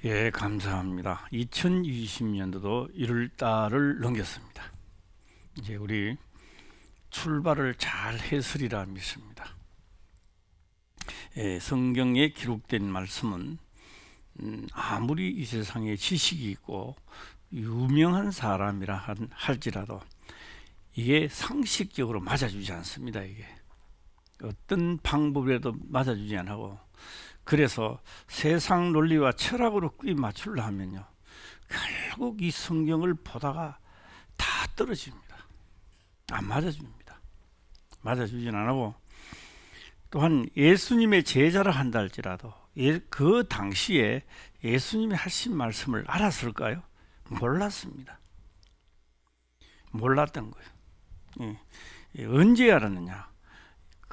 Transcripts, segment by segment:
예, 감사합니다. 2020년도도 1월달을 넘겼습니다. 이제 우리 출발을 잘 했으리라 믿습니다. 예, 성경에 기록된 말씀은 아무리 이 세상에 지식이 있고 유명한 사람이라 할지라도 이게 상식적으로 맞아주지 않습니다. 이게 어떤 방법이라도 맞아주지 않고, 그래서 세상 논리와 철학으로 끼 맞추려 하면요, 결국 이 성경을 보다가 다 떨어집니다. 안 맞아줍니다. 맞아주진 않고, 또한 예수님의 제자를 한다 할지라도 그 당시에 예수님이 하신 말씀을 알았을까요? 몰랐습니다. 몰랐던 거예요. 언제 알았느냐?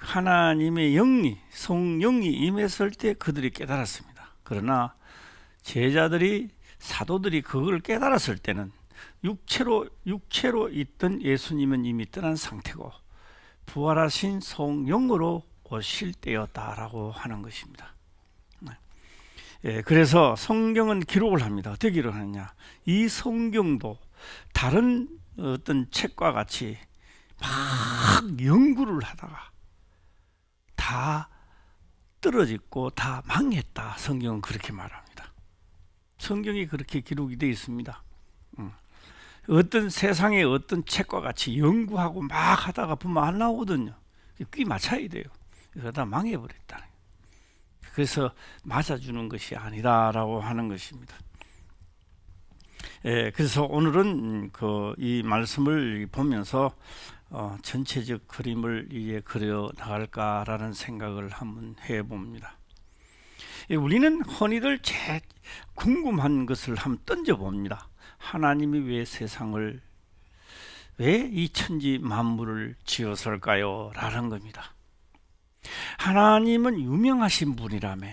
하나님의 영이, 성령이 임했을 때 그들이 깨달았습니다. 그러나 제자들이, 사도들이 그걸 깨달았을 때는 육체로 있던 예수님은 이미 떠난 상태고 부활하신 성령으로 오실 때였다라고 하는 것입니다. 그래서 성경은 기록을 합니다. 어떻게 기록하느냐? 이 성경도 다른 어떤 책과 같이 막 연구를 하다가 다 떨어졌고 다 망했다. 성경은 그렇게 말합니다. 성경이 그렇게 기록이 되어 있습니다. 어떤 세상의 어떤 책과 같이 연구하고 막 하다가 보면 안 나오거든요. 꽤 맞춰야 돼요. 그러다 망해버렸다. 그래서 맞아주는 것이 아니다라고 하는 것입니다. 그래서 오늘은 이 말씀을 보면서 전체적 그림을 이제 그려 나갈까라는 생각을 한번 해봅니다. 우리는 흔히들 제일 궁금한 것을 한번 던져봅니다. 하나님이 왜 세상을, 왜 이 천지 만물을 지었을까요? 라는 겁니다. 하나님은 유명하신 분이라며,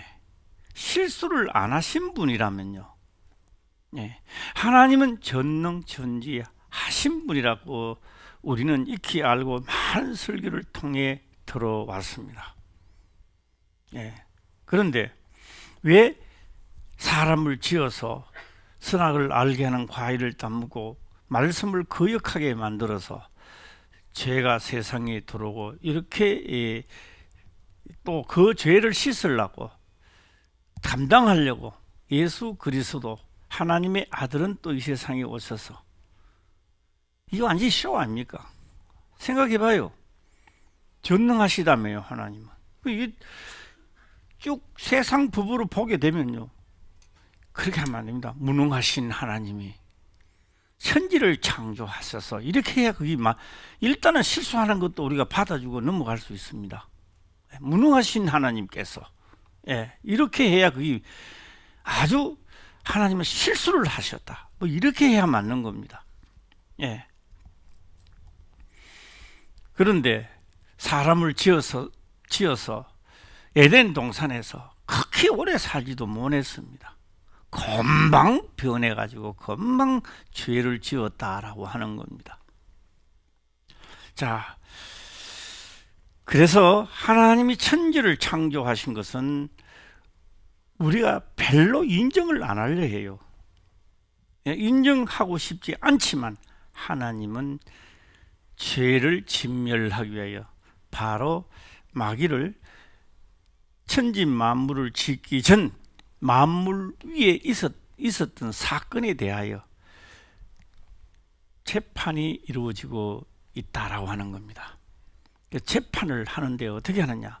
실수를 안 하신 분이라면요, 하나님은 전능전지하신 분이라고 우리는 익히 알고 많은 설교를 통해 들어왔습니다. 그런데 왜 사람을 지어서 선악을 알게 하는 과일을 따먹고 말씀을 거역하게 만들어서 죄가 세상에 들어오고, 이렇게 또 그 죄를 씻으려고, 감당하려고 예수 그리스도 하나님의 아들은 또 이 세상에 오셔서, 이거 완전히 쇼 아닙니까? 생각해봐요. 전능하시다며요, 하나님은. 이게 쭉 세상 부부로 보게 되면요, 그렇게 하면 안 됩니다. 무능하신 하나님이 천지를 창조하셔서 이렇게 해야 그게 일단은 실수하는 것도 우리가 받아주고 넘어갈 수 있습니다. 무능하신 하나님께서 이렇게 해야 그게 아주, 하나님은 실수를 하셨다, 뭐 이렇게 해야 맞는 겁니다. 그런데 사람을 지어서 에덴 동산에서 그렇게 오래 살지도 못했습니다. 금방 변해가지고 금방 죄를 지었다라고 하는 겁니다. 자, 그래서 하나님이 천지를 창조하신 것은 우리가 별로 인정을 안 하려 해요. 인정하고 싶지 않지만 하나님은 죄를 진멸하기 위하여 바로 마귀를, 천지 만물을 짓기 전 만물 위에 있었던 사건에 대하여 재판이 이루어지고 있다라고 하는 겁니다. 재판을 하는데 어떻게 하느냐?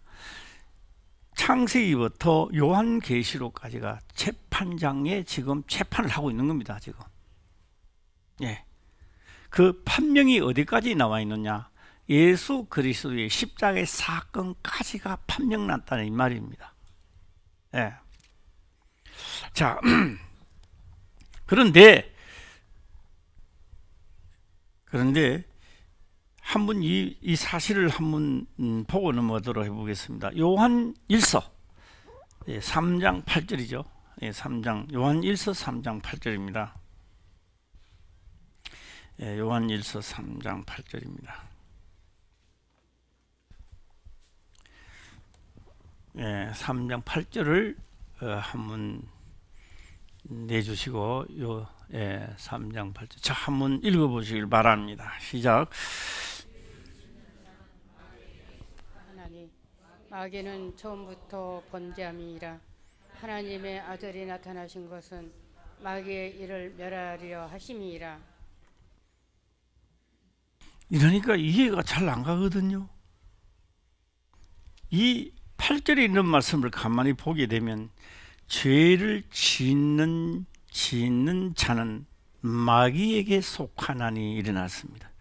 창세기부터 요한계시록까지가 재판장에 지금 재판을 하고 있는 겁니다. 지금. 그 판명이 어디까지 나와 있느냐? 예수 그리스도의 십자가의 사건까지가 판명났다는 이 말입니다. 자, 그런데 한번 이 사실을 한번 보고 넘어가도록 해보겠습니다. 요한 1서 3장 8절이죠. 3장, 요한 1서 3장 8절입니다. 요한 1서 3장 8절입니다. 3장 8절을 한번 내주시고 요 3장 8절 자 한번 읽어보시길 바랍니다. 시작. 하나니 마귀는 처음부터 번제함이니라. 하나님의 아들이 나타나신 것은 마귀의 일을 멸하려 하심이니라. 이러니까 이해가 잘 안 가거든요. 이 8절에 있는 말씀을 가만히 보게 되면 죄를 짓는 자는 마귀에게 속하나니 일어났습니다.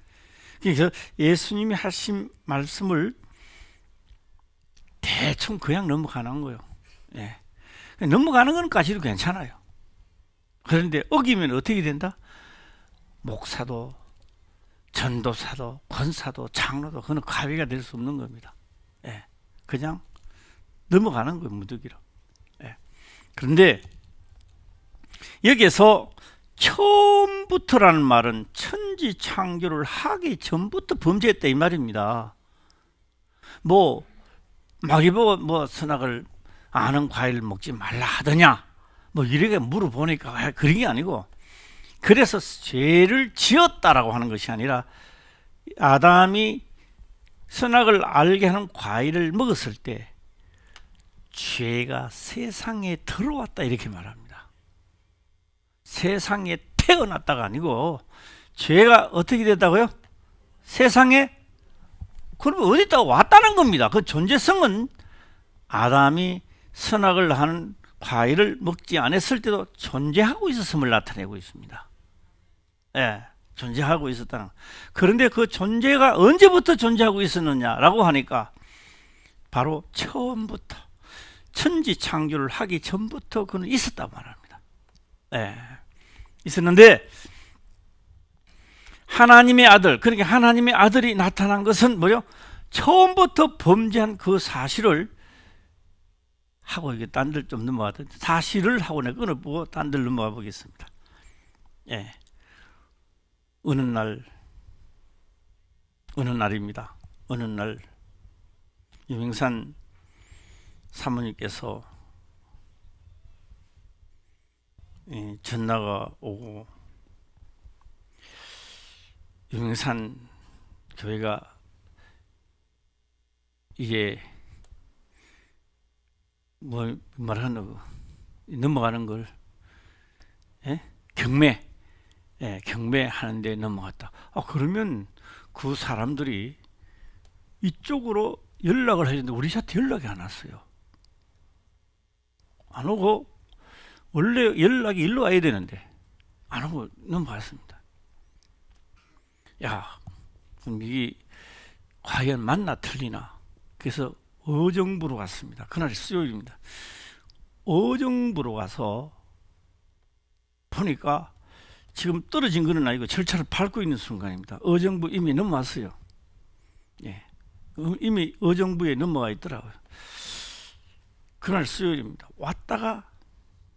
그래서 예수님이 하신 말씀을 대충 그냥 넘어가는 거예요. 예. 넘어가는 것까지도 괜찮아요. 그런데 어기면 어떻게 된다? 목사도 전도사도 권사도 장로도 그는 가비가 될 수 없는 겁니다. 예. 그냥 넘어가는 거예요. 무더기로. 예. 그런데 여기서 처음부터라는 말은 천지 창조를 하기 전부터 범죄했다 이 말입니다. 마귀 보고 선악을 아는 과일을 먹지 말라 하더냐 이렇게 물어보니까 그런 게 아니고, 그래서 죄를 지었다라고 하는 것이 아니라 아담이 선악을 알게 하는 과일을 먹었을 때 죄가 세상에 들어왔다 이렇게 말합니다. 세상에 태어났다가 아니고 죄가 어떻게 됐다고요? 세상에 그러면 어디다가 왔다는 겁니다. 그 존재성은 아담이 선악을 하는 과일을 먹지 않았을 때도 존재하고 있었음을 나타내고 있습니다. 예, 존재하고 있었다는. 그런데 그 존재가 언제부터 존재하고 있었느냐라고 하니까 바로 처음부터 천지 창조를 하기 전부터 그는 있었다고 말합니다. 예, 있었는데 하나님의 아들, 그러니까 하나님의 아들이 나타난 것은 뭐요? 처음부터 범죄한 그 사실을 하고, 이게 딴 데 좀 넘어가던 사실을 하고 내가 끊어보고 딴 데 넘어가 보겠습니다. 예. 어느 날입니다. 어느 날 유명산 사모님께서 전화가 오고, 유명산 교회가 이게 말하는 넘어가는 걸 경매하는 데 넘어갔다. 그러면 그 사람들이 이쪽으로 연락을 해줬는데 우리 샷 연락이 안 왔어요. 안 오고, 원래 연락이 일로 와야 되는데 안 오고 넘어갔습니다. 야, 그럼 이게 과연 맞나 틀리나? 그래서 어정부로 갔습니다. 그날이 수요일입니다. 어정부로 가서 보니까 지금 떨어진 건 아니고 절차를 밟고 있는 순간입니다. 어정부 이미 넘어왔어요. 예, 이미 어정부에 넘어가 있더라고요. 그날 수요일입니다. 왔다가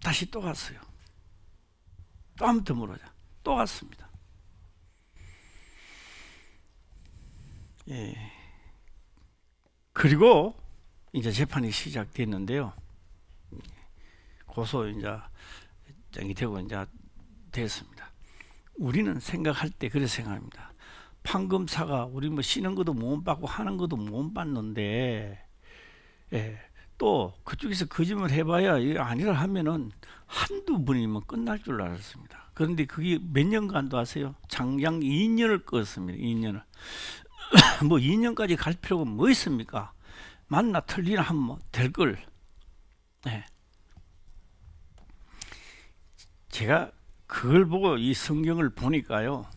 다시 또 갔어요. 또 한 번 더 물어자. 또 갔습니다. 예. 그리고 이제 재판이 시작됐는데요. 고소 이제 되고 이제 됐습니다. 우리는 생각할 때 그렇게 생각합니다. 판검사가 우리 쉬는 것도 못 받고 하는 것도 못 받는데, 또 그쪽에서 거짓말 해봐야 이게 아니라 하면은 한두 번이면 끝날 줄 알았습니다. 그런데 그게 몇 년간도 하세요? 장장 2년을 껐습니다. 2년을. 2년까지 갈 필요가 뭐 있습니까? 맞나 틀리나 하면 될 걸. 제가 그걸 보고 이 성경을 보니까요,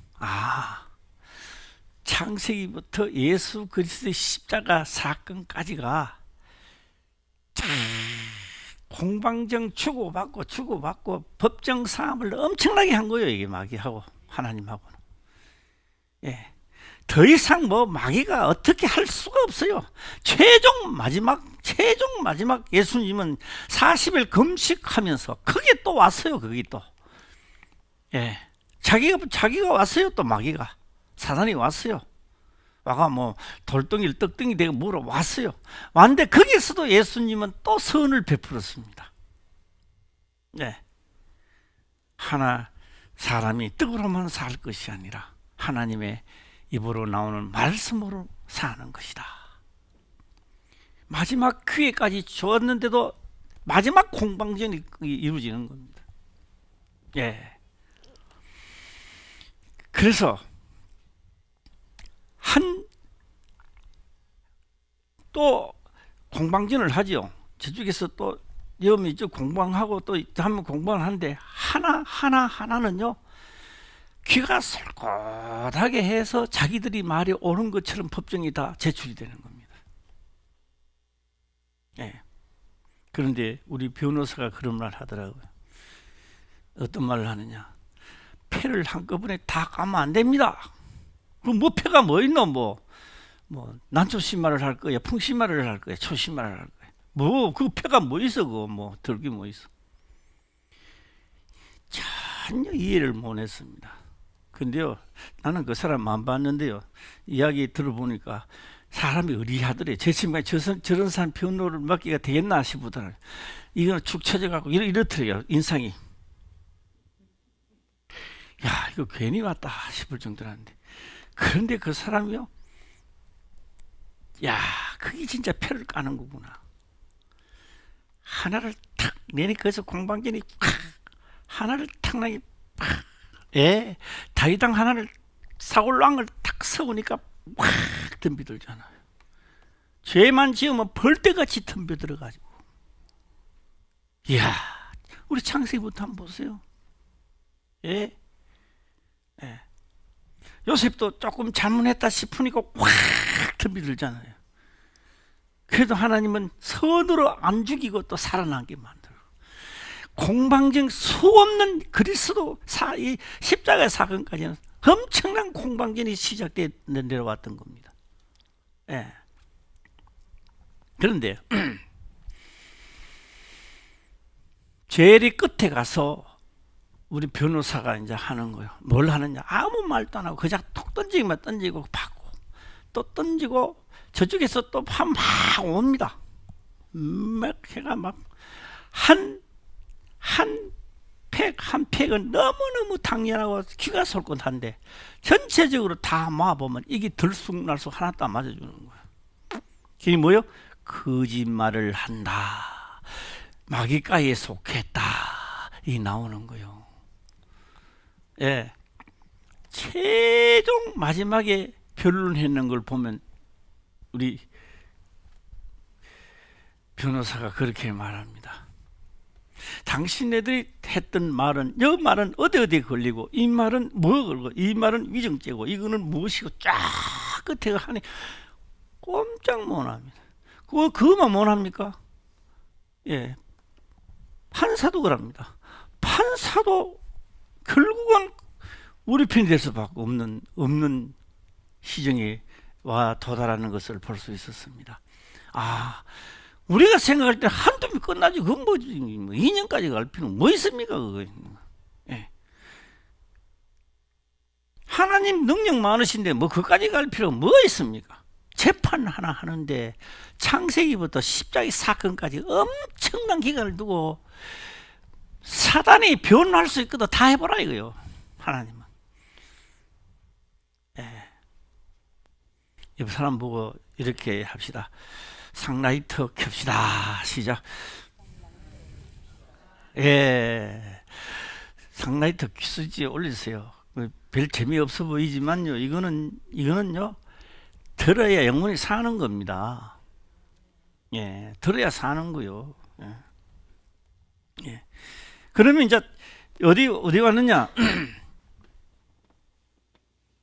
창세기부터 예수 그리스도의 십자가 사건까지가 공방정 주고받고 법정 싸움을 엄청나게 한 거예요. 이게 마귀하고 하나님하고는. 더 이상 마귀가 어떻게 할 수가 없어요. 최종 마지막 예수님은 40일 금식하면서 그게 또 왔어요. 그게 또 자기가 왔어요. 또 마귀가, 사단이 왔어요. 와가 돌덩이를 떡덩이 되고 물어왔어요. 왔는데 거기서도 예수님은 또 선을 베풀었습니다. 사람이 떡으로만 살 것이 아니라 하나님의 입으로 나오는 말씀으로 사는 것이다. 마지막 기회까지 주었는데도 마지막 공방전이 이루어지는 겁니다. 예. 그래서 또 공방전을 하죠. 저쪽에서 또 여러분이 공방하고 또 한번 공방을 하는데 하나는요 귀가 솔깃하게 해서 자기들이 말이 옳은 것처럼 법정이 다 제출이 되는 겁니다. 예. 그런데 우리 변호사가 그런 말 하더라고요. 어떤 말을 하느냐? 패를 한꺼번에 다 까면 안 됩니다. 그 패가 뭐 있노? 난초신말을 할 거야, 풍신말을 할 거야, 초신말을 할 거야. 그 패가 뭐 있어? 그거 들기 뭐 있어? 전혀 이해를 못 했습니다. 근데요, 나는 그 사람 안 봤는데요, 이야기 들어보니까 사람이 의리하더래. 제 친구가 저런 사람 변호를 맡기가 되겠나 싶더라고요. 이거는 축 처져갖고 이렇더래요, 인상이. 야, 이거 괜히 왔다 싶을 정도라는데. 그런데 그 사람이요, 야, 그게 진짜 패를 까는 거구나. 하나를 탁 내니 거기서 공방전이 하나를 탁 나게 예, 다이당 하나를 사골랑을 탁 세우니까 확 덤비들잖아요. 죄만 지으면 벌떼같이 덤벼들어가지고. 이야, 우리 창세기부터 한번 보세요. 예, 예. 요셉도 조금 잘못했다 싶으니까 확 덤비들잖아요. 그래도 하나님은 선으로 안 죽이고 또 살아나게 만들어. 공방전 수없는 그리스도 이 십자가 사건까지는 엄청난 공방전이 시작돼 내려왔던 겁니다. 예. 그런데 제일 끝에 가서 우리 변호사가 이제 하는 거예요. 뭘 하느냐? 아무 말도 안 하고 그냥 톡 던지기만 던지고 받고 또 던지고 저쪽에서 또 막 옵니다. 막 해가 막 한 팩은 너무너무 당연하고 귀가 솔깃한데 전체적으로 다 모아보면 이게 들쑥날쑥 하나도 안 맞아주는 거예요. 그게 뭐예요? 거짓말을 한다, 마귀가에 속했다, 이 나오는 거예요. 예, 최종 마지막에 변론했는 걸 보면 우리 변호사가 그렇게 말합니다. 당신네들이 했던 말은, 이 말은 어디 걸리고, 이 말은 뭐 걸고, 이 말은 위정죄고, 이거는 무엇이고, 쫙 끝에 하니 꼼짝 못 합니다. 그거만 못 합니까? 예, 판사도 그럽니다. 판사도 결국은 우리 편이 될 수밖에 없는 시정에 와 도달하는 것을 볼 수 있었습니다. 아, 우리가 생각할 때 한두 번 끝나지, 그건 뭐지, 2년까지 갈 필요는 뭐 있습니까, 그거. 예. 하나님 능력 많으신데 뭐 그까지 갈 필요가 뭐 있습니까? 재판 하나 하는데 창세기부터 십자기 사건까지 엄청난 기간을 두고 사단이 변할 수 있거든 다 해보라 이거요. 하나님은. 예. 옆 사람 보고 이렇게 합시다. 상라이터 켭시다. 시작. 예. 상라이터 퀴즈지에 올리세요. 별 재미없어 보이지만요, 이거는요, 들어야 영혼이 사는 겁니다. 예, 들어야 사는 거요. 예. 예. 그러면 이제 어디 왔느냐?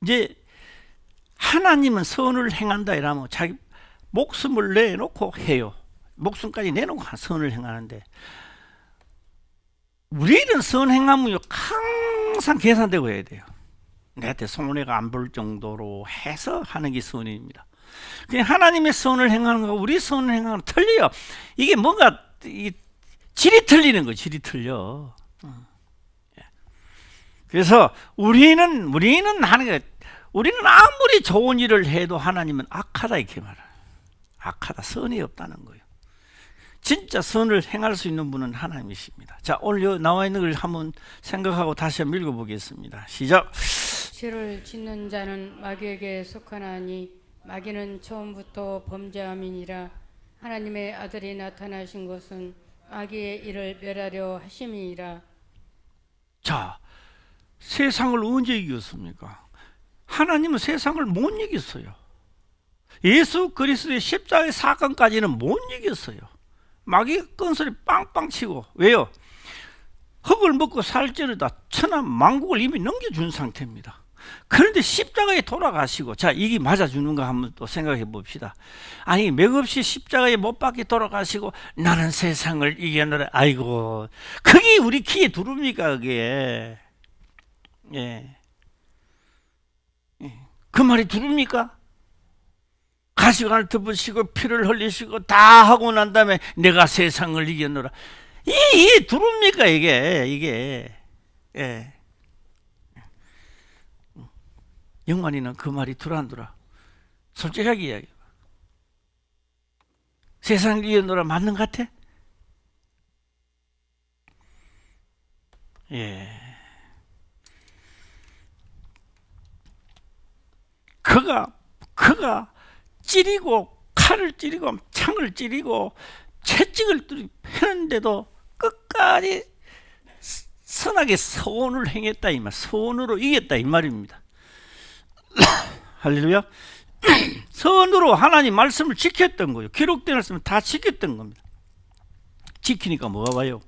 이제 하나님은 선을 행한다 이러면 자기 목숨을 내놓고 해요. 목숨까지 내놓고 선을 행하는데, 우리는 선 행하면요 항상 계산되고 해야 돼요. 내한테 손해가 안 볼 정도로 해서 하는 게 선입니다. 그냥 하나님의 선을 행하는 거고 우리 선을 행하는 거 틀려요. 이게 뭔가 질이 틀리는 거예요. 질이 틀려. 그래서 우리는 하는 게, 우리는 아무리 좋은 일을 해도 하나님은 악하다 이렇게 말해요. 악하다, 선이 없다는 거예요. 진짜 선을 행할 수 있는 분은 하나님이십니다. 자, 오늘 여기 나와 있는 걸 한번 생각하고 다시 한번 읽어보겠습니다. 시작. 죄를 짓는 자는 마귀에게 속하나니 마귀는 처음부터 범죄함이니라. 하나님의 아들이 나타나신 것은 마귀의 일을 멸하려 하심이니라. 자, 세상을 언제 이겼습니까? 하나님은 세상을 못 이겼어요. 예수 그리스도의 십자가의 사건까지는 못 이겼어요. 마귀가 끈소리 빵빵 치고. 왜요? 흙을 먹고 살찌르다 천하 만국을 이미 넘겨준 상태입니다. 그런데 십자가에 돌아가시고, 자, 이게 맞아주는가 한번 또 생각해 봅시다. 아니, 맥없이 십자가에 못 박혀 돌아가시고 나는 세상을 이겨내라. 아이고, 그게 우리 귀에 들어옵니까? 그게 예. 그 말이 들어옵니까? 가시관을 덮으시고 피를 흘리시고 다 하고 난 다음에 내가 세상을 이겨내라. 이게 들어옵니까? 이게 예. 영만이는 그 말이 들어 안 들어? 솔직하게 이야기해. 세상을 이겨내라 맞는 것 같아? 예. 그가 찌르고 칼을 찌르고 창을 찌르고 채찍을 펴는데도 끝까지 선하게 선을 행했다 이 말, 선으로 이겼다 이 말입니다. 할렐루야. 선으로 하나님 말씀을 지켰던 거예요. 기록된 말씀을 다 지켰던 겁니다. 지키니까 뭐가 와요?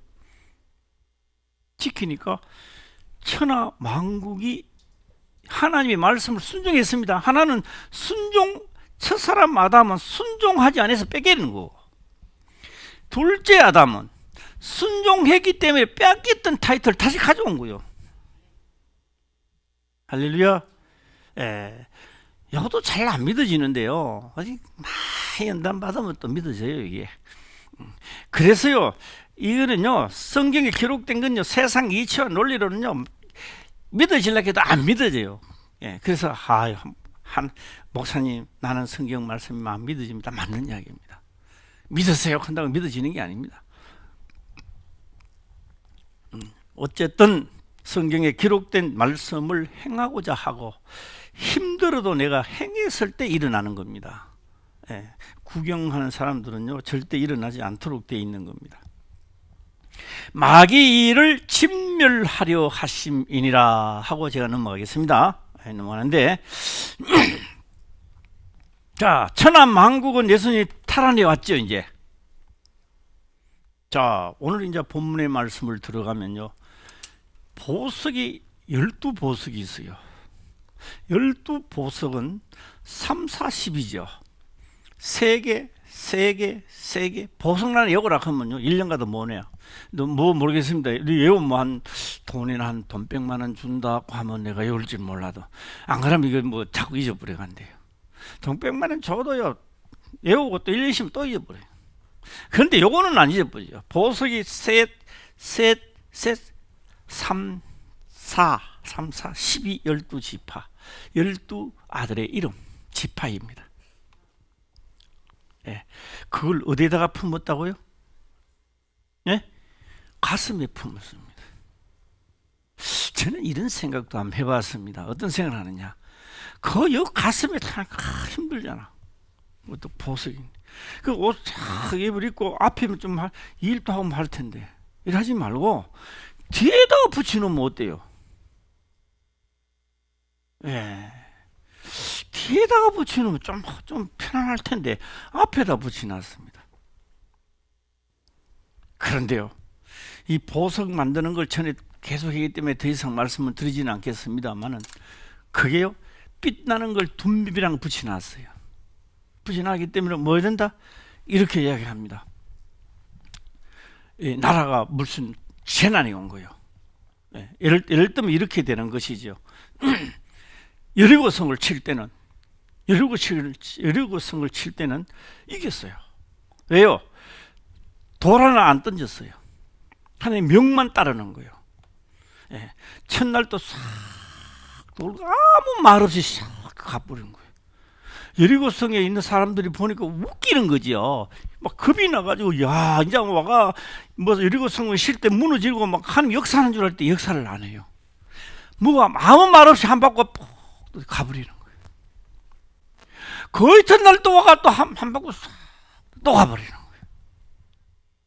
지키니까 천하 만국이 하나님의 말씀을 순종했습니다. 하나는 첫사람 아담은 순종하지 않아서 뺏기는 거고, 둘째 아담은 순종했기 때문에 뺏겼던 타이틀을 다시 가져온 거예요. 할렐루야. 예. 이것도 잘 안 믿어지는데요. 아직 많이 연단 받으면 또 믿어져요, 이게. 그래서요, 이거는요, 성경에 기록된 건요, 세상 이치와 논리로는요, 믿어지려고 해도 안 믿어져요. 예, 그래서 한 목사님, 나는 성경 말씀이 안 믿어집니다. 맞는 이야기입니다. 믿으세요 한다고 믿어지는 게 아닙니다. 어쨌든 성경에 기록된 말씀을 행하고자 하고 힘들어도 내가 행했을 때 일어나는 겁니다. 예, 구경하는 사람들은요 절대 일어나지 않도록 되어 있는 겁니다. 마귀 일을 진멸하려 하심이니라 하고 제가 넘어가겠습니다. 넘어가는데 자, 천하 만국은 예수님이 탈환해 왔죠. 이제 자, 오늘 이제 본문의 말씀을 들어가면요, 보석이 12보석이 있어요. 12보석은 3, 40이죠. 3개, 3개. 보석란에 역으로 하면요 1년 가도 못 내요. 뭐 모르겠습니다. 외우면 뭐 돈이나 한 돈 100만 원 준다고 하면 내가 외울지 몰라도, 안 그러면 이거 뭐 자꾸 잊어버려 간대요. 돈 100만 원 줘도요 외우고 또 1년 있으면 또 잊어버려요. 그런데 요거는 안 잊어버리죠. 보석이 셋, 3, 4, 12, 12지파, 12아들의 이름, 지파입니다. 예, 그걸 어디에다가 품었다고요? 예? 가슴에 품었습니다. 저는 이런 생각도 한번 해봤습니다. 어떤 생각을 하느냐? 그 가슴에 다 힘들잖아. 또 보석이. 그 옷 쫙 입고 앞에 좀 일도 하고 할 텐데, 이러지 말고 뒤에다가 붙여놓으면 어때요? 예. 뒤에다가 붙여놓으면 좀 편안할 텐데 앞에다 붙여놨습니다. 그런데요, 이 보석 만드는 걸 전에 계속하기 때문에 더 이상 말씀을 드리지는 않겠습니다만은, 그게요 빛나는 걸 둠비랑 붙여놨어요. 붙여놨기 때문에 뭐 해야 된다? 이렇게 이야기합니다. 나라가 무슨 재난이 온 거예요. 예를 들면 이렇게 되는 것이죠. 여리고성을 칠 때는 이겼어요. 왜요? 돌 하나 안 던졌어요. 하나님 명만 따르는 거예요. 첫날도 싹 돌고 아무 말 없이 싹 가버린 거예요. 여리고성에 있는 사람들이 보니까 웃기는 거죠. 막 겁이 나가지고 야 이제 와가 뭐 여리고 성문 실 때 무너지고 막 하는 역사하는 줄 알 때 역사를 안 해요. 뭐가 아무 말 없이 한 바퀴 푹 가버리는 거예요. 그 이튿날 또 와가 또 한 바퀴 또 가버리는 거예요.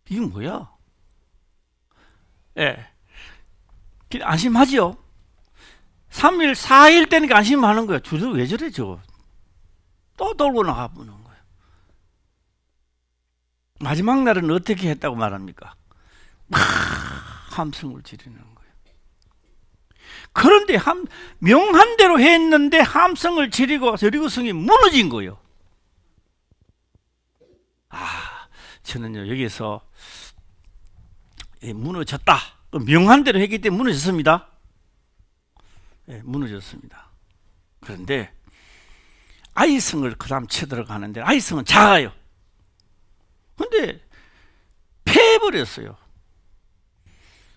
이게 뭐야? 예. 안심하지요? 3일, 4일 되니까 안심하는 거예요. 주저 왜 저래, 저거? 또 돌고 나가보는 거예요. 마지막 날은 어떻게 했다고 말합니까? 막 함성을 지르는 거예요. 그런데 명한 대로 했는데 함성을 지르고 여리고성이 무너진 거예요. 저는요, 여기서 무너졌다. 명한 대로 했기 때문에 무너졌습니다. 무너졌습니다. 그런데 아이성을 그 다음 쳐들어가는데 아이성은 작아요. 근데 패해버렸어요.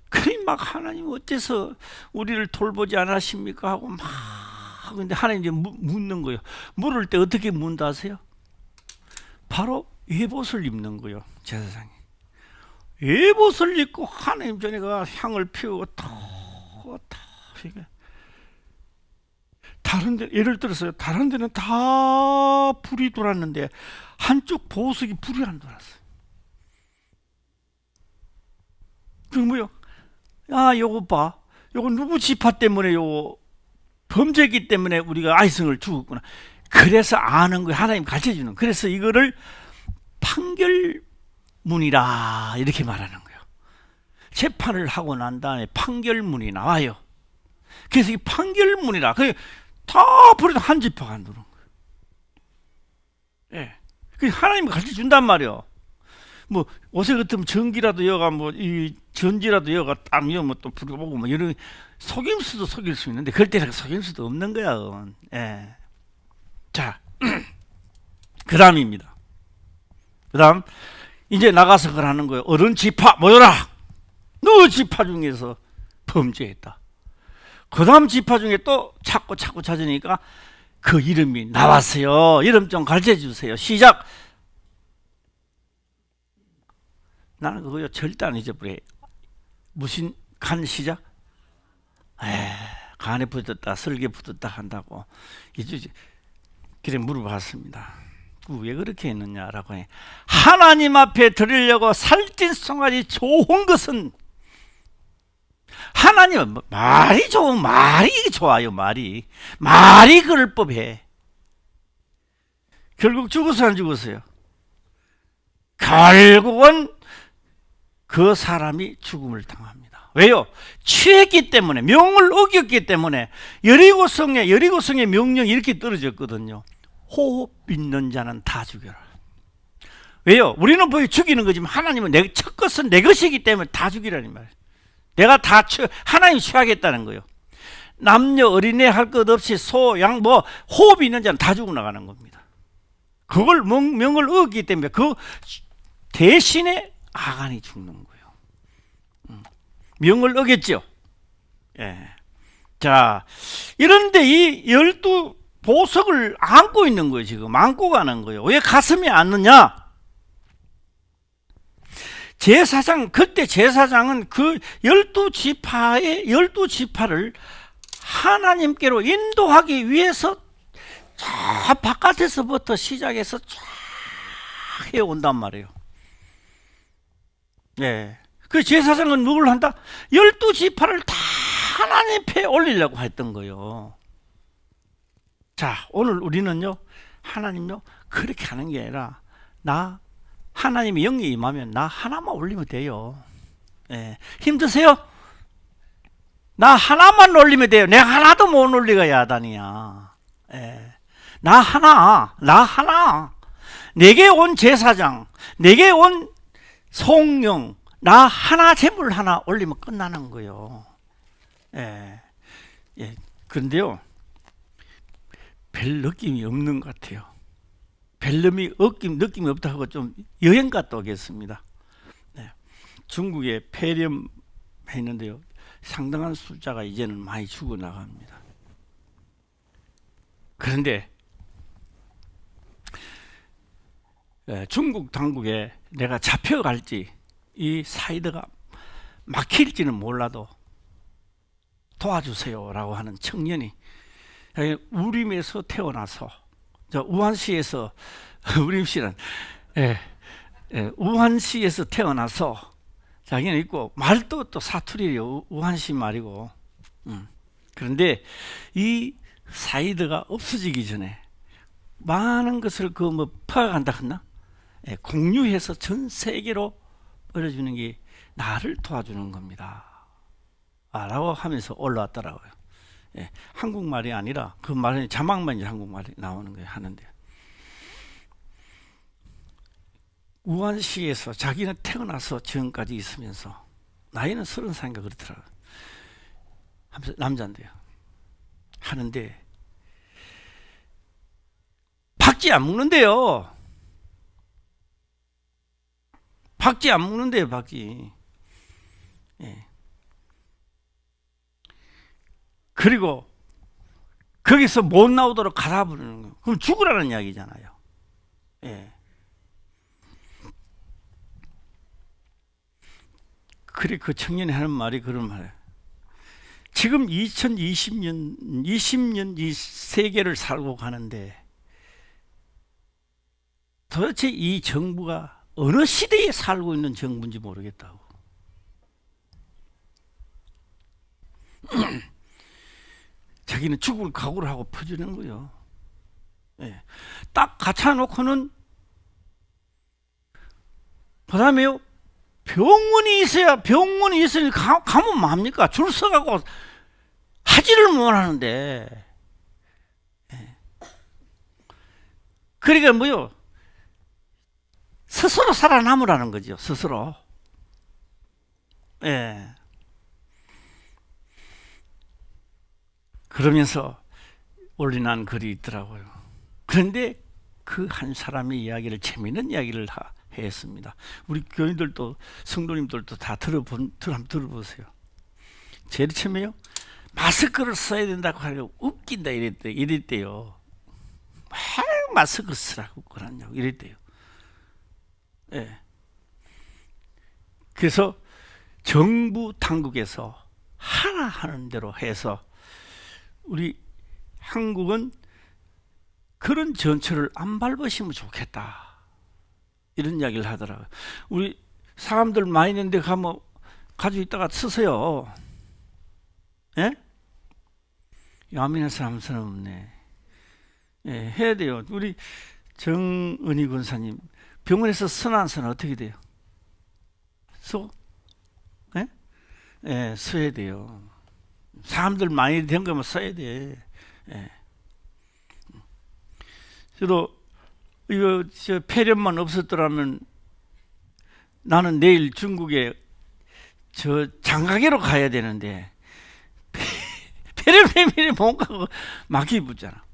그러니 막 하나님 어째서 우리를 돌보지 않으십니까 하고 막 근데 하나님 이제 묻는 거예요. 물을 때 어떻게 문다 하세요? 바로 예봇을 입는 거예요. 제사장이 예봇을 입고 하나님 전에 가 향을 피우고 다른 데 예를 들어서 다른 데는 다 불이 돌았는데 한쪽 보석이 불이 안 돌았어요. 그 뭐요? 요거 봐. 요거 누구 지파 때문에 요거 범죄기 때문에 우리가 아이성을 죽었구나. 그래서 아는 거예요. 하나님 가르쳐 주는. 그래서 이거를 판결문이라 이렇게 말하는 거예요. 재판을 하고 난 다음에 판결문이 나와요. 그래서 이 판결문이라. 다 버려도 한 지파가 안 들어온 거예요. 예. 그 하나님이 가르쳐 준단 말이에요. 뭐 옷에 같으면 전기라도 여가 뭐 이 전지라도 여가 딱 여면 또 불어보고 뭐 이런 속임수도 속일 수 있는데 그럴 때는 속임수도 없는 거야. 예. 자, 그다음입니다. 그다음 이제 나가서 그러는 거예요. 어른 지파 모여라. 너 지파 중에서 범죄했다. 그다음 지파 중에 또 찾고 찾으니까 그 이름이 나왔어요. 이름 좀 가르쳐 주세요. 시작. 나는 그거요 절대 안 잊어버려. 무슨 간 시작? 간에 붙었다, 설계 붙었다 한다고 이주지. 그래 물어봤습니다. 왜 그렇게 했느냐라고 해. 하나님 앞에 드리려고 살찐 송아지 좋은 것은 하나님은 말이 좋은 말이 좋아요. 말이 그럴 법해. 결국 죽었어 안 죽었어요? 결국은 그 사람이 죽음을 당합니다. 왜요? 취했기 때문에, 명을 어겼기 때문에. 여리고성의 명령이 이렇게 떨어졌거든요. 호흡 있는 자는 다 죽여라. 왜요? 우리는 보여 죽이는 거지만 하나님은 첫 것은 내 것이기 때문에 다 죽이라는 말이에요. 내가 다 하나님 취하겠다는 거예요. 남녀 어린애 할 것 없이 소, 양 뭐 호흡이 있는 자는 다 죽어나가는 겁니다. 그걸 명을 어겼기 때문에 그 대신에 아간이 죽는 거예요. 명을 어겼죠. 예. 자, 이런데 이 12 보석을 안고 있는 거예요. 지금 안고 가는 거예요. 왜 가슴에 안느냐? 그때 제사장은 그 12지파를 하나님께로 인도하기 위해서 저 바깥에서부터 시작해서 쫙 해온단 말이에요. 예. 그 제사장은 누굴 한다? 12지파를 다 하나님 앞에 올리려고 했던 거예요. 자, 오늘 우리는요, 하나님요, 그렇게 하는 게 아니라, 하나님의 영이 임하면 나 하나만 올리면 돼요. 예. 힘드세요? 나 하나만 올리면 돼요. 내가 하나도 못 올리가 야단이야. 예. 나 하나. 내게 온 제사장, 내게 온 성령, 나 하나 제물 하나 올리면 끝나는 거예요. 예. 그런데요, 별 느낌이 없는 것 같아요. 별 느낌이 없다 하고 좀 여행 갔다 오겠습니다. 네. 중국에 폐렴했는데요, 상당한 숫자가 이제는 많이 죽어나갑니다. 그런데 중국 당국에 내가 잡혀갈지 이 사이드가 막힐지는 몰라도 도와주세요라고 하는 청년이 우림에서 태어나서 우한시에서 우림시는 우한시에서 태어나서 자기는 있고 말도 또 사투리예요. 우한시 말이고. 그런데 이 사이드가 없어지기 전에 많은 것을 퍼간다 했나? 공유해서 전 세계로 뿌려주는 게 나를 도와주는 겁니다. 라고 하면서 올라왔더라고요. 한국말이 아니라 그 말은 자막만 이제 한국말이 나오는 거예요. 하는데 우한시에서 자기는 태어나서 지금까지 있으면서 나이는 30살인가 그렇더라고요. 하면서 남자인데요. 하는데 박쥐 안 먹는데요. 박쥐 안 먹는데요. 박쥐. 그리고 거기서 못 나오도록 갈아부르는 거. 그럼 죽으라는 이야기잖아요. 그래 그 청년이 하는 말이 그런 말이에요. 지금 2020년 이 세계를 살고 가는데 도대체 이 정부가 어느 시대에 살고 있는 정부인지 모르겠다고. 자기는 죽을 각오를 하고 퍼주는 거예요. 딱 갖춰놓고는 그 다음에요. 병원이 있으니까 가면 뭡니까? 줄 서가고 하지를 못하는데. 그러니까 뭐요? 스스로 살아남으라는 거죠. 스스로. 그러면서 올린한 글이 있더라고요. 그런데 그 한 사람의 이야기를 재미있는 이야기를 했습니다. 우리 교인들도 성도님들도 다 한번 들어보세요. 제일 처음에요. 마스크를 써야 된다고 하려고 웃긴다 이랬대요. 마스크 쓰라고 그러냐고 이랬대요. 그래서 정부 당국에서 하라 하는 대로 해서 우리 한국은 그런 전철을 안 밟으시면 좋겠다. 이런 이야기를 하더라고요. 우리 사람들 많이 있는 데 가면 가지고 있다가 쓰세요. 야민한 사람은 없네. 해야 돼요. 우리 정은희 군사님 병원에서 선안서는 어떻게 돼요? 써야 돼요. 사람들 많이 된 거면 써야 돼. 저도 이거 폐렴만 없었더라면 나는 내일 중국에 장가게로 가야 되는데 폐렴 때문에 못 가고 막이 붙잖아.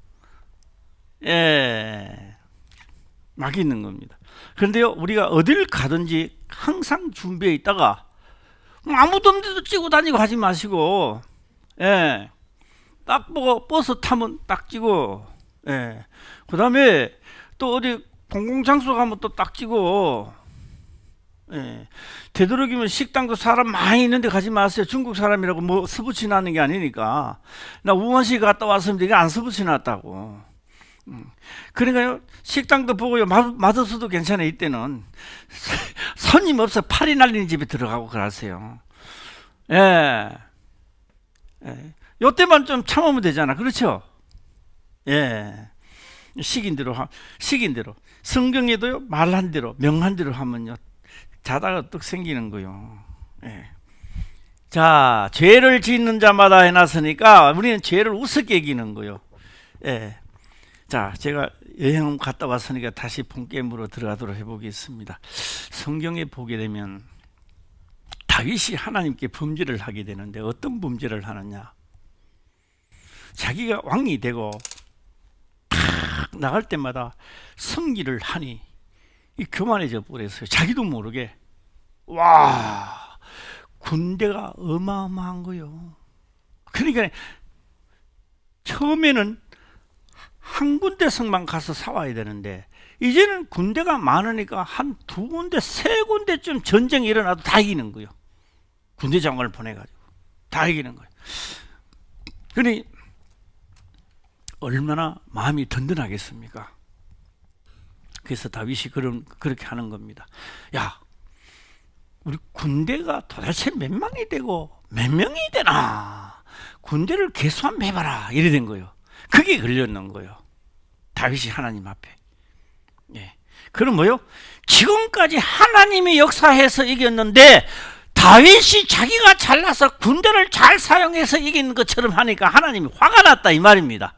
막이 있는 겁니다. 그런데요, 우리가 어딜 가든지 항상 준비해 있다가 아무도 없는데도 찍고 다니고 하지 마시고, 딱 보고 버스 타면 딱 찍고, 그 다음에 또 어디 공공장소 가면 또 딱 찍고, 되도록이면 식당도 사람 많이 있는데 가지 마세요. 중국 사람이라고 뭐 스부치 나는 게 아니니까. 나 우원시 갔다 왔으면 이게 안 스부치 났다고. 그러니까요, 식당도 보고요, 맛없어도 괜찮아요. 이때는 손님 없어 팔이 날리는 집에 들어가고 그러세요. 요때만 좀 참으면 되잖아. 그렇죠? 시긴 대로 성경에도요, 말한 대로 명한 대로 하면요 자다가 떡 생기는 거요. 자, 죄를 짓는 자마다 해놨으니까 우리는 죄를 우습게 여기는 거요. 자, 제가 여행 갔다 왔으니까 다시 본게임으로 들어가도록 해보겠습니다. 성경에 보게 되면 다윗이 하나님께 범죄를 하게 되는데 어떤 범죄를 하느냐? 자기가 왕이 되고 탁 나갈 때마다 성기를 하니 교만해져 버렸어요. 자기도 모르게. 와, 군대가 어마어마한 거요. 그러니까 처음에는 한 군데 성만 가서 싸워야 되는데 이제는 군대가 많으니까 한 두 군데, 세 군데쯤 전쟁이 일어나도 다 이기는 거예요. 군대 장관을 보내가지고 다 이기는 거예요. 그러니 얼마나 마음이 든든하겠습니까? 그래서 다윗이 그렇게 하는 겁니다. 야, 우리 군대가 도대체 몇 명이 되고 몇 명이 되나? 군대를 개수 한번 해봐라. 이래 된 거예요. 그게 걸렸는 거예요. 다윗이 하나님 앞에. 예. 그럼 뭐요? 지금까지 하나님이 역사해서 이겼는데 다윗이 자기가 잘나서 군대를 잘 사용해서 이긴 것처럼 하니까 하나님이 화가 났다 이 말입니다.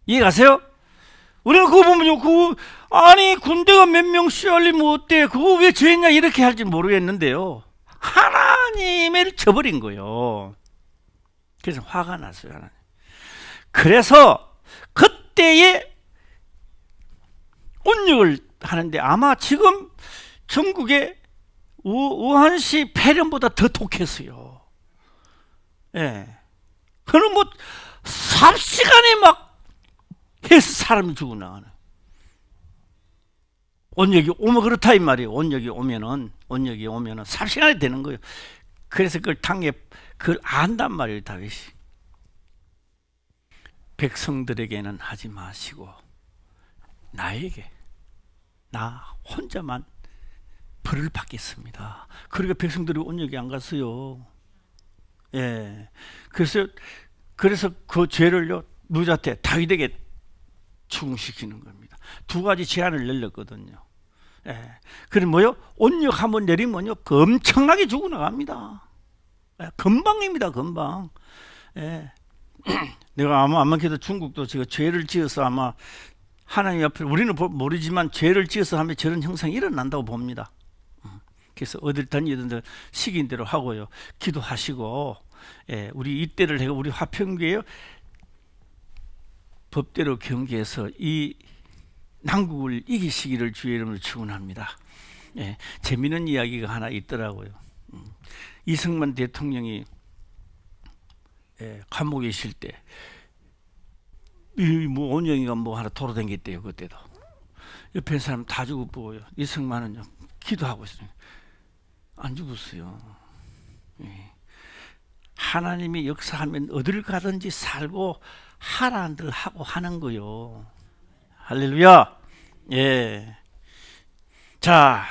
이해가세요? 우리는 그거 보면요, 아니 군대가 몇 명씩 알리면 어때? 그거 왜 죄냐 이렇게 할지 모르겠는데요. 하나님을 쳐버린 거예요. 그래서 화가 났어요. 하나님. 그래서 그때에 온역을 하는데 아마 지금 전국에 우한시 폐렴보다 더 독했어요. 예. 그럼 뭐 삽시간에 막 해서 사람이 죽어 나가는. 온역이 오면 그렇다 이 말이에요. 온역이 오면은 삽시간에 되는 거예요. 그래서 그걸 그걸 안단 말이에요, 다윗이. 백성들에게는 하지 마시고 나에게, 나 혼자만 벌을 받겠습니다. 그러니까 백성들이 온역이 안 갔어요. 예. 그래서 그 죄를요, 누구한테? 다윗에게 추궁시키는 겁니다. 두 가지 제안을 내렸거든요. 예. 그럼 뭐요? 온역 한번 내리면요, 엄청나게 죽어 나갑니다. 예. 금방입니다, 금방. 예. 내가 아마 그래도 중국도 지금 죄를 지어서 아마 하나님 앞에, 우리는 모르지만 죄를 지어서 하면 저런 형상이 일어난다고 봅니다. 그래서 어딜 다니든 시기인 대로 하고요, 기도하시고, 예, 우리 이때를 해가 우리 화평교회요, 법대로 경계해서 이 난국을 이기시기를 주의 이름으로 축원합니다. 예, 재미있는 이야기가 하나 있더라고요. 이승만 대통령이 감옥에 있을 때 뭐 온영이가 뭐 하나 돌아다녔대요. 그때도 옆에 있는 사람 다 죽어보고요, 이승만은요 기도하고 있어요. 안 죽었어요. 예. 하나님이 역사하면 어딜 가든지 살고 하란들 하고 하는 거요. 할렐루야. 예. 자,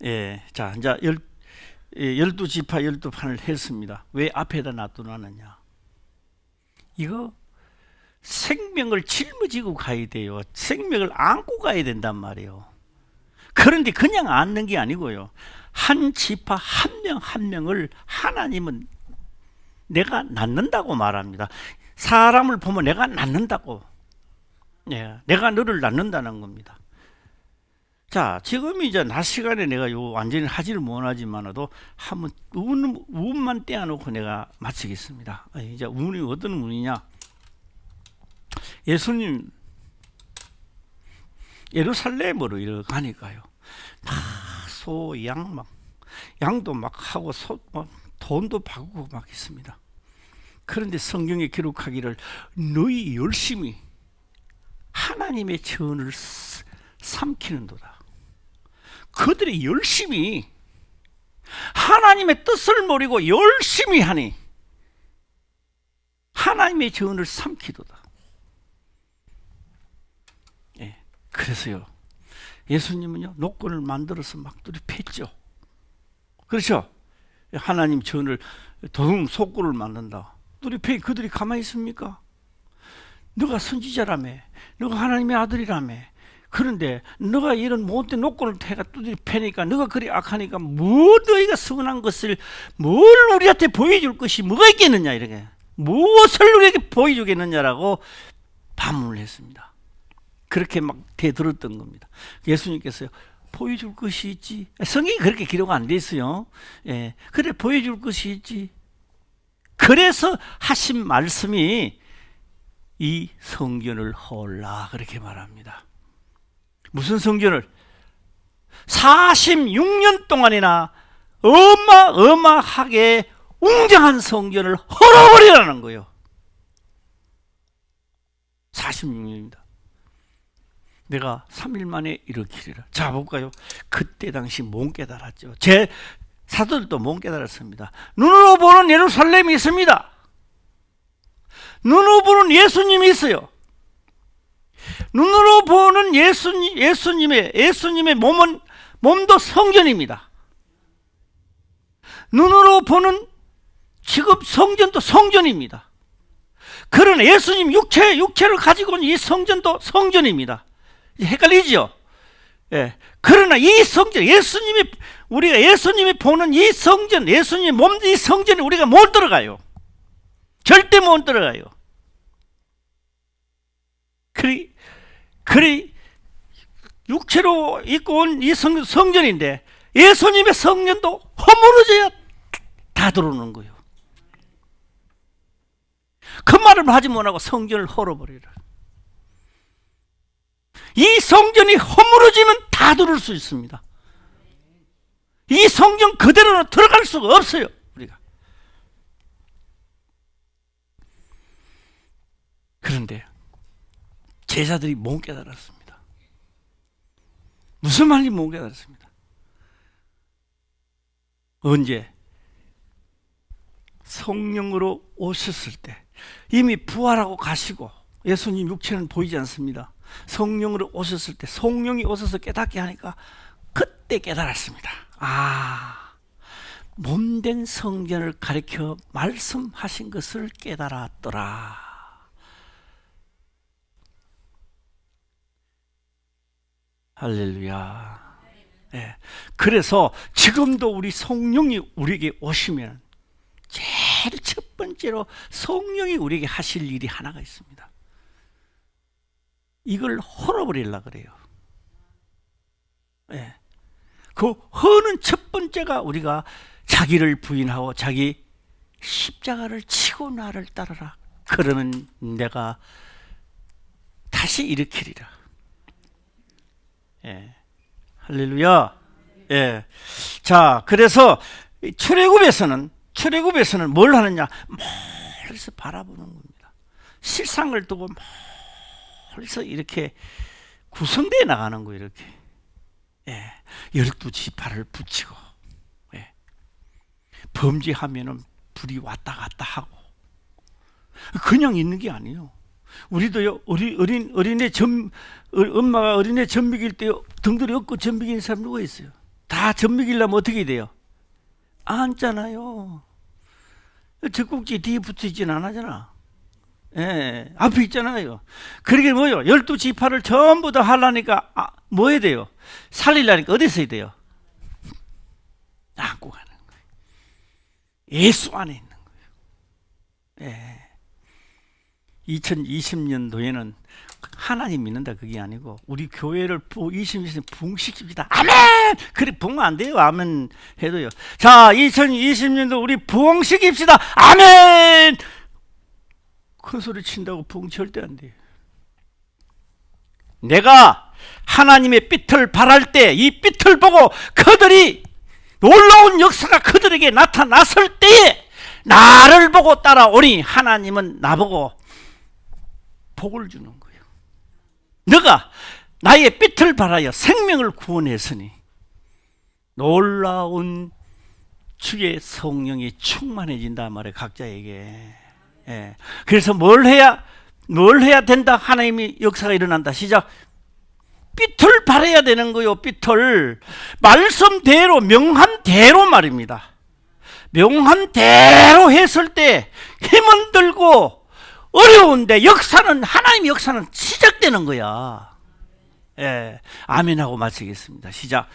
예. 자, 이제 12지파 12판을 했습니다. 왜 앞에다 놔두느냐? 이거 생명을 짊어지고 가야 돼요. 생명을 안고 가야 된단 말이에요. 그런데 그냥 안는 게 아니고요, 한 지파 한 명 한 명을 하나님은 내가 낳는다고 말합니다. 사람을 보면 내가 낳는다고. 예, 내가 너를 낳는다는 겁니다. 자, 지금 이제 낮 시간에 내가 요 완전히 하지를 못하지만도 한번 운만 떼어놓고 내가 마치겠습니다. 이제 운이 어떤 운이냐? 예수님 예루살렘으로 이렇게 가니까요, 막 소, 양 막 양도 막 하고 돈도 바꾸고 막 있습니다. 그런데 성경에 기록하기를 너희 열심히 하나님의 전을 삼키는도다. 그들이 열심히 하나님의 뜻을 모르고 열심히 하니 하나님의 전을 삼키도다. 예, 그래서요, 예수님은요 노건을 만들어서 막 뚜렷했죠. 그렇죠? 하나님 전을 도둑 속구를 만든다. 뚜렷해. 그들이 가만히 있습니까? 너가 선지자라며, 너가 하나님의 아들이라며, 그런데 너가 이런 못된 노건을 해가 두드려 패니까, 너가 그리 악하니까 뭐 너희가 서운한 것을 뭘 우리한테 보여줄 것이 뭐가 있겠느냐, 이렇게 무엇을 우리에게 보여주겠느냐라고 반문을 했습니다. 그렇게 막 대들었던 겁니다. 예수님께서요, 보여줄 것이 있지. 성경이 그렇게 기록 안 돼 있어요. 예, 그래 보여줄 것이 있지. 그래서 하신 말씀이 이 성전을 헐라 그렇게 말합니다. 무슨 성전을? 46년 동안이나 어마어마하게 웅장한 성전을 헐어버리라는 거예요. 46년입니다. 내가 3일 만에 일으키리라. 자, 볼까요? 그때 당시 못 깨달았죠. 제 사도들도 못 깨달았습니다. 눈으로 보는 예루살렘이 있습니다. 눈으로 보는 예수님이 있어요. 눈으로 보는 예수님의 몸도 성전입니다. 눈으로 보는 지금 성전도 성전입니다. 그러나 예수님 육체를 가지고 있는 이 성전도 성전입니다. 헷갈리죠? 예. 그러나 이 성전, 우리가 예수님이 보는 이 성전, 예수님의 몸, 이 성전에 우리가 못 들어가요. 절대 못 들어가요. 그리 육체로 입고 온 이 성전인데 예수님의 성전도 허물어져야 다 들어오는 거예요. 그 말을 하지 못하고 성전을 헐어버리라. 이 성전이 허물어지면 다 들어올 수 있습니다. 이 성전 그대로는 들어갈 수가 없어요. 우리가. 그런데 제자들이 못 깨달았습니다. 무슨 말인지 못 깨달았습니다. 언제? 성령으로 오셨을 때, 이미 부활하고 가시고 예수님 육체는 보이지 않습니다. 성령으로 오셨을 때, 성령이 오셔서 깨닫게 하니까 그때 깨달았습니다. 몸된 성전을 가리켜 말씀하신 것을 깨달았더라. 할렐루야. 네. 그래서 지금도 우리 성령이 우리에게 오시면 제일 첫 번째로 성령이 우리에게 하실 일이 하나가 있습니다. 이걸 헐어버리려고 그래요. 네. 그 허는 첫 번째가 우리가 자기를 부인하고 자기 십자가를 치고 나를 따르라. 그러면 내가 다시 일으키리라. 예. 할렐루야. 예. 자, 그래서 출애굽에서는 뭘 하느냐? 멀리서 바라보는 겁니다. 실상을 두고 멀리서 이렇게 구성되어 나가는 거예요. 이렇게. 예. 12지파를 붙이고, 예. 범죄하면은 불이 왔다 갔다 하고, 그냥 있는 게 아니에요. 우리도요, 어린애 엄마가 어린애 젖 먹일 때 등들이 없고 젖 먹이는 사람 누가 있어요? 다 젖 먹이려면 어떻게 돼요? 앉잖아요. 젖꼭지 뒤에 붙어 있진 않잖아. 예, 앞에 있잖아요. 그러게 뭐요? 12지파를 전부 다 하려니까 뭐 해야 돼요? 살리려니까 어디서 해야 돼요? 안고 가는 거예요. 예수 안에 있는 거예요. 예. 2020년도에는 하나님 믿는다 그게 아니고 우리 교회를 2020년 부흥시킵시다. 아멘! 그래 부흥 안 돼요. 아멘 해도요. 자, 2020년도 우리 부흥시킵시다. 아멘! 큰 소리 친다고 부흥 절대 안 돼요. 내가 하나님의 빛을 발할 때 이 빛을 보고 그들이 놀라운 역사가 그들에게 나타났을 때에 나를 보고 따라오니 하나님은 나보고 복을 주는 거예요. 너가 나의 빛을 발하여 생명을 구원했으니 놀라운 주의 성령이 충만해진다 말해 각자에게. 예. 그래서 뭘 해야 된다? 하나님이 역사가 일어난다. 시작. 빛을 발해야 되는 거요. 빛을 말씀대로 명한대로 말입니다. 명한대로 했을 때 힘은 들고 어려운데 하나님의 역사는 시작되는 거야. 예, 아멘하고 마치겠습니다. 시작.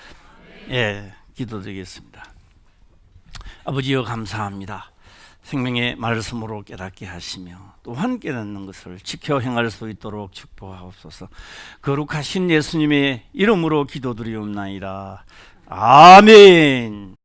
예, 기도드리겠습니다. 아버지여 감사합니다. 생명의 말씀으로 깨닫게 하시며 또한 깨닫는 것을 지켜 행할 수 있도록 축복하옵소서. 거룩하신 예수님의 이름으로 기도드리옵나이다. 아멘.